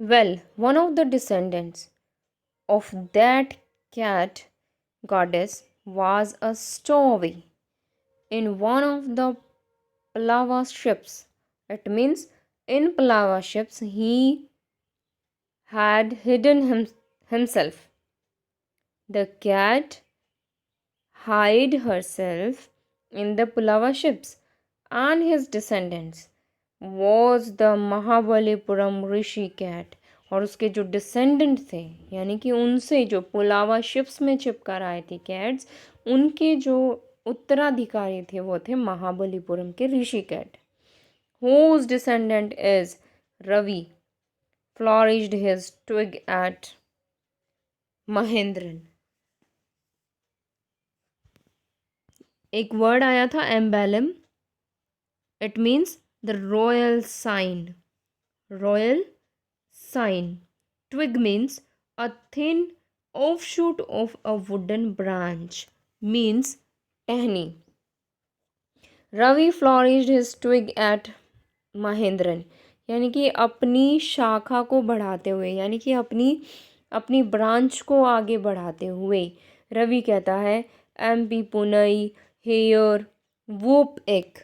Well, one of the descendants of that cat goddess was a stowaway in one of the Pallava ships. It means in Pallava ships he had himself. The cat hid herself in the Pallava ships, and his descendants was the Mahabalipuram Rishi cat. और उसके जो descendant थे यानी कि उनसे जो पुलावा ships में चिपकर आए थे कैट्स, उनके जो उत्तराधिकारी थे वो थे महाबलीपुरम के ऋषि cat. whose descendant is Ravi flourished his twig at Mahendran। एक वर्ड आया था emblem, it means the royal sign. Royal sign. Twig means a thin offshoot of a wooden branch, means टहनी। Ravi flourished his twig at Mahendran, यानी कि अपनी शाखा को बढ़ाते हुए, यानी कि अपनी ब्रांच को आगे बढ़ाते हुए रवि कहता है MP पुनई हेयर वूप एक,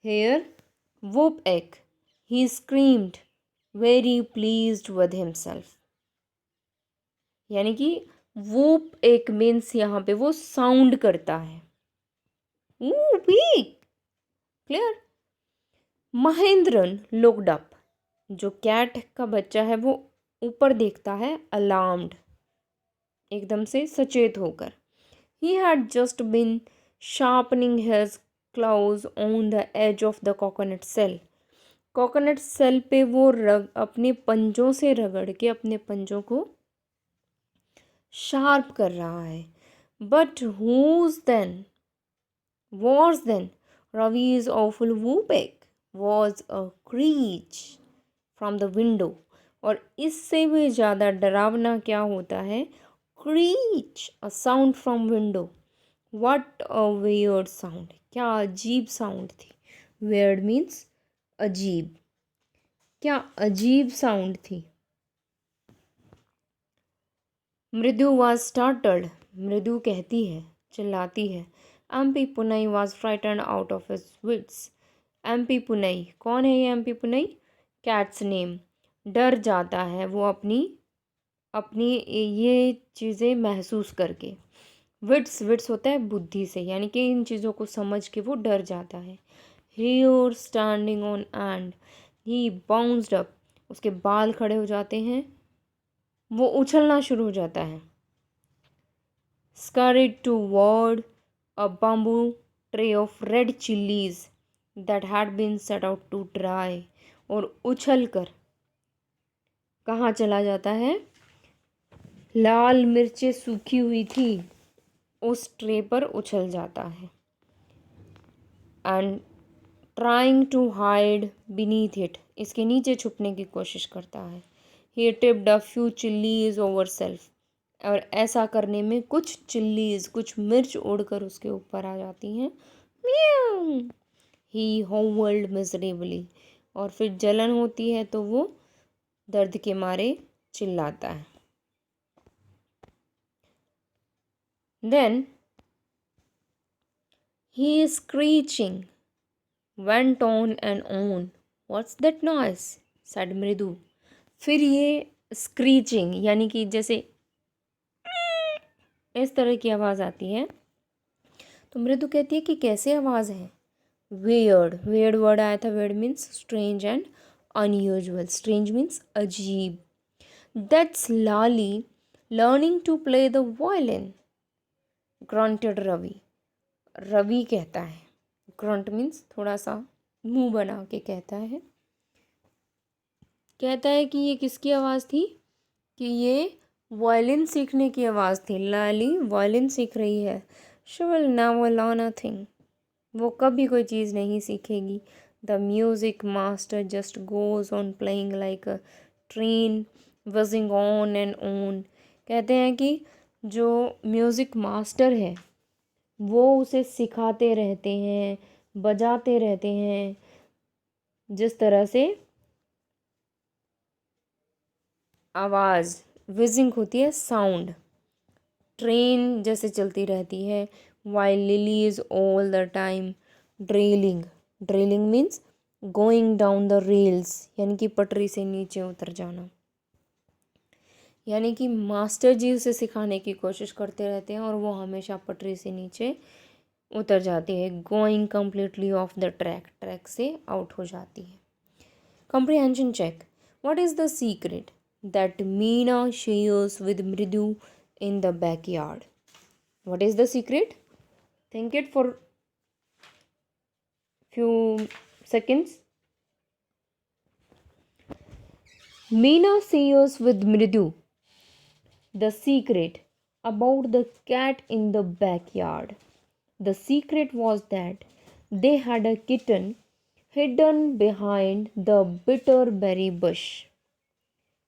हेयर वूप एक। He screamed, very pleased with himself। यानी कि वूप एक मीन्स यहाँ पे वो साउंड करता है। क्लियर। महेंद्रन लुक्ड अप, जो कैट का बच्चा है वो ऊपर देखता है अलार्म्ड, एकदम से सचेत होकर। He had just been sharpening his claws on the edge of the coconut shell। Coconut shell पे वो अपने पंजों से रगड़ के अपने पंजों को शार्प कर रहा है। But whose then was then Ravi's awful whooping was a screech from the window। और इससे भी ज़्यादा डरावना क्या होता है? screech, a sound from window। what a weird sound, क्या अजीब साउंड थी। weird means अजीब, क्या अजीब साउंड थी। मृदु वॉज स्टार्टल्ड, मृदु कहती है, चिल्लाती है। MP Punai was frightened out of his wits. MP Punai, कौन है ये MP पुनई? Cats name. डर जाता है वो अपनी अपनी ये चीज़ें महसूस करके। विट्स, विट्स होता है बुद्धि से, यानी कि इन चीज़ों को समझ के वो डर जाता है। Hair standing on end, he bounced up, उसके बाल खड़े हो जाते हैं, वो उछलना शुरू हो जाता है। scurried toward a bamboo tray of red chilies that had been set out to dry। और उछल कर कहाँ चला जाता है? लाल मिर्चें सूखी हुई थी उस ट्रे पर उछल जाता है। And trying to hide beneath it, इसके नीचे छुपने की कोशिश करता है। He tipped a few chillies over self, और ऐसा करने में कुछ चिल्लीज, कुछ मिर्च उड़कर उसके ऊपर आ जाती हैं। ही होवर्ल्ड मिजरेबली, और फिर जलन होती है तो वो दर्द के मारे चिल्लाता है। Then he is screeching went on and on। What's that noise? said मृदु। फिर ये स्क्रीचिंग यानी कि जैसे इस तरह की आवाज़ आती है, तो मृदु कहती है कि कैसे आवाज़ है? वेयर्ड, वेयर्ड वर्ड आया था। Weird means strange and unusual. Strange means अजीब। That's Lali learning to play the violin, grunted Ravi. Ravi कहता है, ग्रंट मीन्स थोड़ा सा मुंह बना के कहता है कि ये किसकी आवाज़ थी? कि ये वायलिन सीखने की आवाज़ थी। लाली वायलिन सीख रही है। She will never learn a thing, वो कभी कोई चीज़ नहीं सीखेगी। The music master just goes on playing like a train whizzing on and on. कहते हैं कि जो म्यूज़िक मास्टर है वो उसे सिखाते रहते हैं, बजाते रहते हैं, जिस तरह से आवाज़, विजिंग होती है साउंड, ट्रेन जैसे चलती रहती है, while Lili is all the time derailing, derailing means going down the rails, यानी कि पटरी से नीचे उतर जाना, यानी कि मास्टर जी उसे सिखाने की कोशिश करते रहते हैं और वो हमेशा पटरी से नीचे उतर जाती है, going completely of the track, track से आउट हो जाती है। Comprehension check. What is the secret that Meena shares with Mridu in the backyard? What is the secret? Think it for few seconds. Meena shares with Mridu the secret about the cat in the backyard. The secret was that they had a kitten hidden behind the bitterberry bush.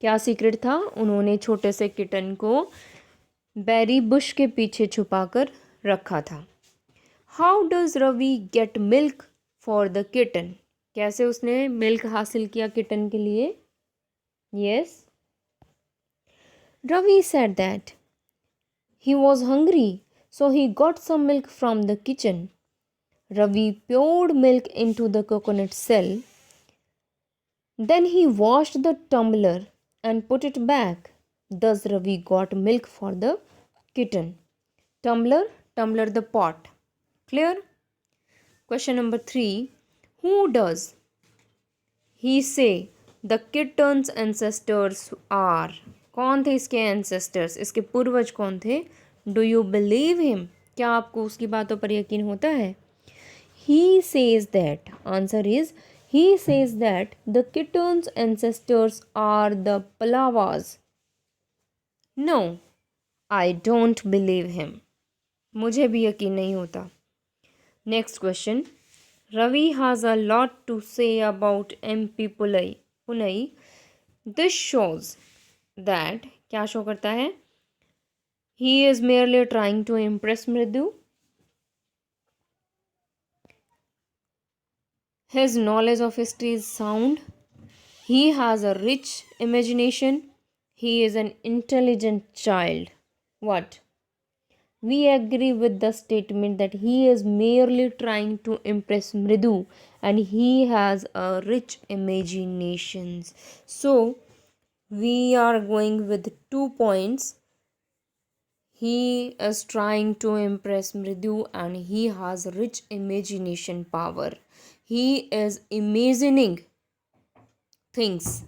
क्या secret था? उन्होंने छोटे से kitten को berry Bush के पीछे छुपाकर रखा था। How does Ravi get milk for the kitten? कैसे उसने मिल्क हासिल किया किटन के लिए? Yes, Ravi said that he was hungry so he got some milk from the kitchen. Ravi poured milk into the coconut shell. Then he washed the tumbler and put it back. Thus Ravi got milk for the kitten. Tumbler, tumbler the pot. Clear? Question number 3. Who does he say the kitten's ancestors are? कौन थे इसके ancestors? इसके पूर्वज कौन थे? Do you believe him? क्या आपको उसकी बातों पर यकीन होता है? He says that. Answer is he says that the kitten's ancestors are the Pallavas. No, I don't believe him. मुझे भी यकीन नहीं होता. Next question. Ravi has a lot to say about MP Punai. This shows that क्या show करता है? He is merely trying to impress Mridu. His knowledge of history is sound. He has a rich imagination. He is an intelligent child. What? We agree with the statement that he is merely trying to impress Mridu and he has a rich imagination. So, we are going with 2 points. He is trying to impress Mridu and he has rich imagination power. He is imagining things.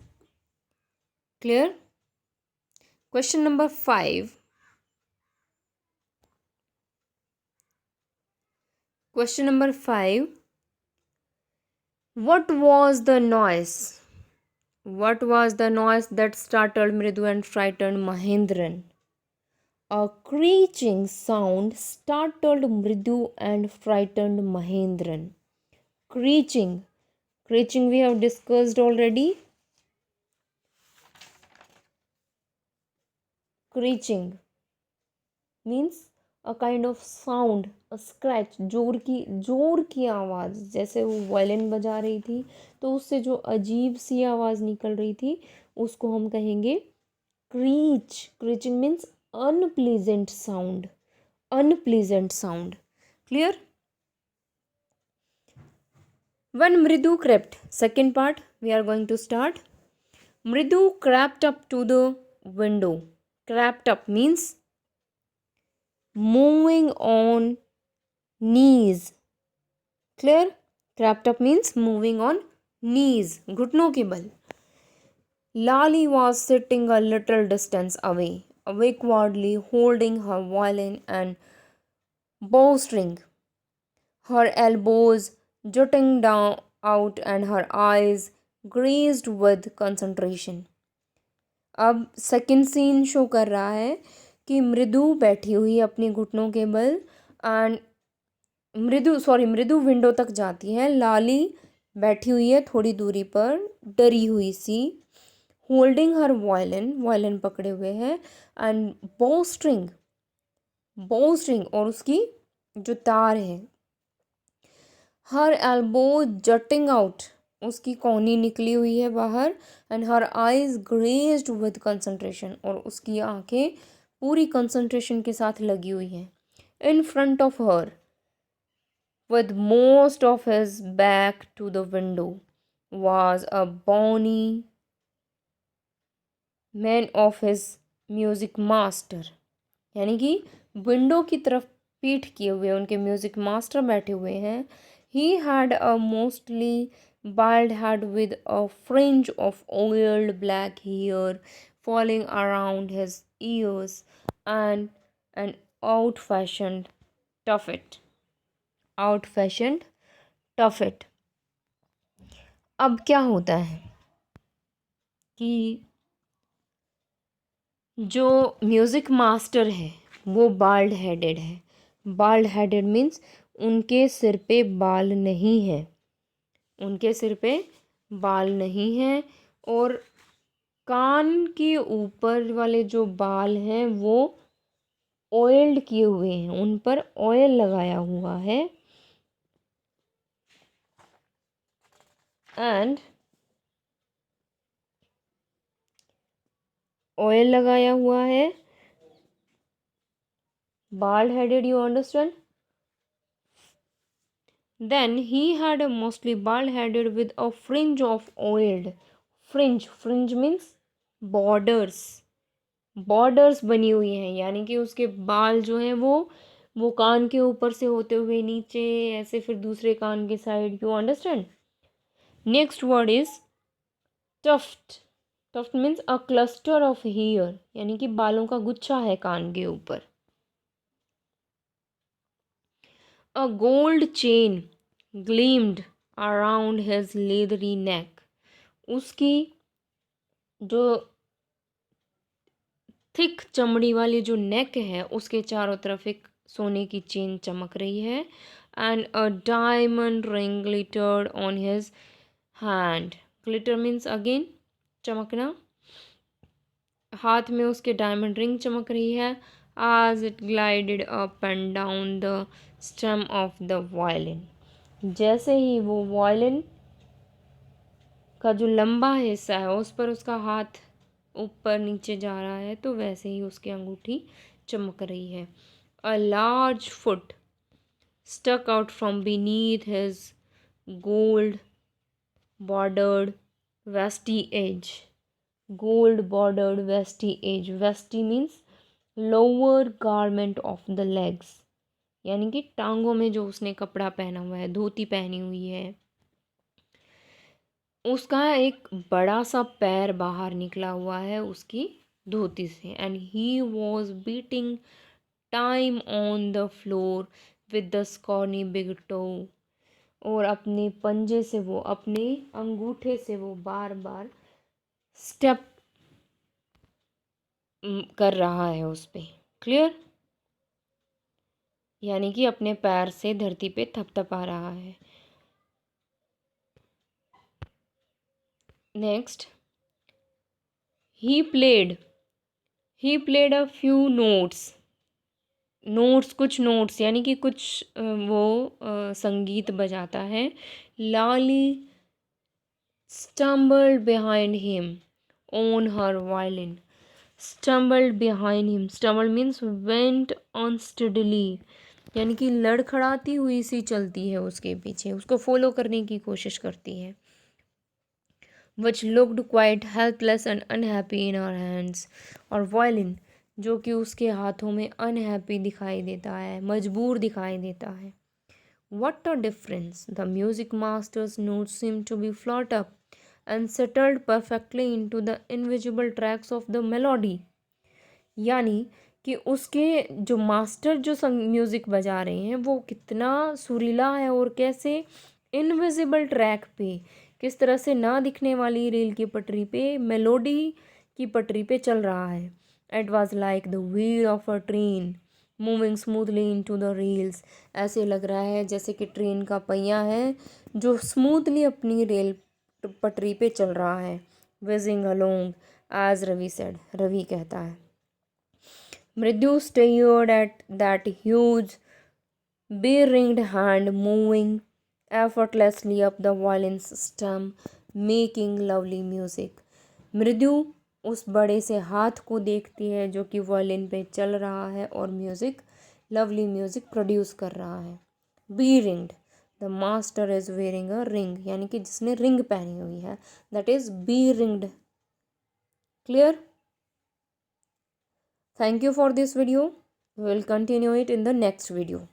Clear? Question number 5. Question number 5. What was the noise? What was the noise that startled Mridu and frightened Mahendran? A screeching sound startled Mridu and frightened Mahendran. Screeching. Screeching we have discussed already. Screeching means a kind of sound, a scratch, जोर की आवाज़, जैसे वो violin बजा रही थी तो उससे जो अजीब सी आवाज़ निकल रही थी उसको हम कहेंगे screech. Screeching means unpleasant sound, unpleasant sound. Clear? When Mridu crept, second part we are going to start. Mridu crept up to the window. Crept up means moving on knees. Clear? Crept up means moving on knees, घुटनों के बल. Lali was sitting a little distance away, awkwardly holding her violin and bowstring, her elbows jutting down out and her eyes glazed with concentration. अब second scene show कर रहा है कि मृदु बैठी हुई अपने घुटनों के बल एंड मृदु विंडो तक जाती है. लाली बैठी हुई है थोड़ी दूरी पर डरी हुई सी, होल्डिंग हर वायलिन पकड़े हुए है एंड बॉस्ट्रिंग और उसकी जो तार है, हर एल्बो जटिंग आउट उसकी कोहनी निकली हुई है बाहर, and her eyes grazed with concentration, और उसकी आंखें पूरी कंसंट्रेशन के साथ लगी हुई हैं. In front of her, with most of his back to the window, was a bony man of his music master. यानी कि विंडो की तरफ पीठ किए हुए उनके म्यूजिक मास्टर बैठे हुए हैं. He had a mostly bald head with a fringe of oiled black hair falling around his ears and an out-fashioned tuffet. Out-fashioned tuffet. अब क्या होता है कि जो म्यूज़िक मास्टर है वो बाल्ड हेडेड है. बाल्ड हेडेड मीन्स उनके सिर पे बाल नहीं है. उनके सिर पे बाल नहीं है, और कान के ऊपर वाले जो बाल हैं वो ऑयल्ड किए हुए हैं, उन पर ऑयल लगाया हुआ है. एंड ऑयल लगाया हुआ है. bald headed, you understand? Then he had a mostly bald headed with a fringe of oiled. Fringe means borders. Borders बनी हुई हैं, यानी कि उसके बाल जो हैं वो कान के ऊपर से होते हुए नीचे ऐसे फिर दूसरे कान के side. You understand? Next word is tuft. Tuft means a cluster of hair, यानी कि बालों का गुच्छा है कान के ऊपर. A gold chain gleamed around his leathery neck. उसकी जो थिक चमड़ी वाली जो नेक है उसके चारों तरफ एक सोने की चेन चमक रही है. And a diamond ring glittered on his hand. Glitter means again चमकना. हाथ में उसके डायमंड रिंग चमक रही है. as it glided up and down the stem of the violin. जैसे ही वो वायलिन का जो लंबा हिस्सा है उस पर उसका हाथ ऊपर नीचे जा रहा है, तो वैसे ही उसकी अंगूठी चमक रही है. A large foot stuck out from beneath his gold bordered veshti edge. Gold bordered veshti edge. Veshti means lower garment of the legs, यानी कि टांगों में जो उसने कपड़ा पहना हुआ है, धोती पहनी हुई है, उसका एक बड़ा सा पैर बाहर निकला हुआ है उसकी धोती से. And he was beating time on the floor with the scrawny big toe. और अपने पंजे से वो, अपने अंगूठे से वो बार बार स्टेप कर रहा है उस पे. क्लियर? यानी कि अपने पैर से धरती पे थपथपा रहा है. Next, he played a few notes. कुछ नोट्स यानी कि कुछ वो संगीत बजाता है. लाली stumbled behind him on her violin. Stumble means went unsteadily, यानी कि लड़खड़ाती हुई सी चलती है उसके पीछे, उसको फॉलो करने की कोशिश करती है. which looked quite helpless and unhappy in her hands. और वायलिन जो कि उसके हाथों में अनहैप्पी दिखाई देता है, मजबूर दिखाई देता है. What a difference! The music master's notes seemed to be flat up and settled perfectly into the invisible tracks of the melody. यानी कि उसके जो मास्टर जो म्यूज़िक बजा रहे हैं वो कितना सुरीला है, और कैसे इनविजिबल ट्रैक पे, किस तरह से ना दिखने वाली रेल की पटरी पे, मेलोडी की पटरी पे चल रहा है. It was like the wheel of a train moving smoothly into the rails. ऐसे लग रहा है जैसे कि ट्रेन का पहिया है जो स्मूथली अपनी रेल पटरी पे चल रहा है. Whizzing along, as Ravi said, Ravi कहता है. मृत्यु stared at that huge, beringed hand moving effortlessly up the violin's stem, making lovely music. मृदु उस बड़े से हाथ को देखती है जो कि वायलिन पे चल रहा है और म्यूजिक, लवली म्यूजिक प्रोड्यूस कर रहा है. Beringed, the master is wearing a ring, यानी कि जिसने रिंग पहनी हुई है, that is beringed. Clear? Thank you for this video. We will continue it in the next video.